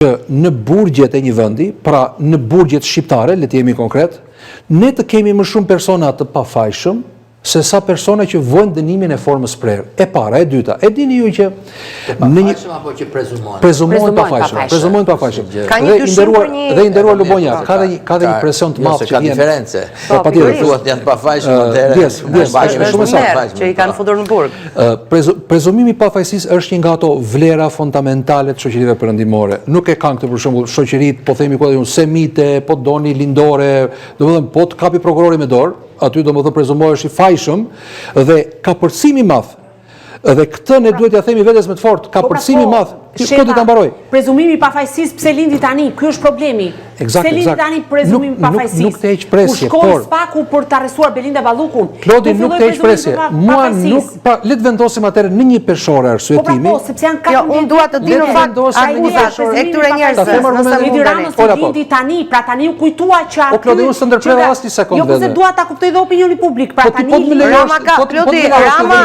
në burgjet e një vendi, pra në burgjet shqiptare, le të jemi konkret, ne të kemi më shumë persona të pafajshëm se sa persona që vojnë dënimin e formës prerë. E para, e dyta. E dini ju që në një apo që prezumojnë? Prezumojnë pafajshëm. Prezumojnë pafajshëm. Dhe i nderuar Lubonja, ka dhe një presion të madh që vjen. Ka diferencë. Patjetër, thuat janë pafajshëm atëherë. Shumë mirë që i kanë futur në burg. Prezumimi i pafajësisë është një nga ato vlera fundamentale të shoqërive perëndimore. Nuk e kanë këtë për shembull shoqëritë, po themi ku semite, po doni lindore, domethënë po të kapi prokurori me dorë, aty domethënë prezumohesh i fajshëm dhe ka përcimi madh. Dhe këtë ne duhet ja themi vetes më të fortë, ka përcimi madh. Kjo do ta mbaroj. Prezumimi i pafajësisë pse lindi tani? Ky është problemi. Pse lindi tani prezumimi i pafajësisë? Nuk të heq presje, por shkoi spaku për të arrestuar Belinda Ballukun. Klodi nuk të heq presje. Mua nuk, pra le të vendosim atëherë në një peshore arsyetimi. Po, sepse janë katër. Unë dua të di në fakt akuzat e këtyre njerëzve. Edi Ramës lindi tani, pra tani u kujtua që aty. Po Klodi unë s'e ndërpreva as një sekondë. Jo, pse dua ta kuptoj dhe opinioni publik, pra tani Rama ka, Klodi, Rama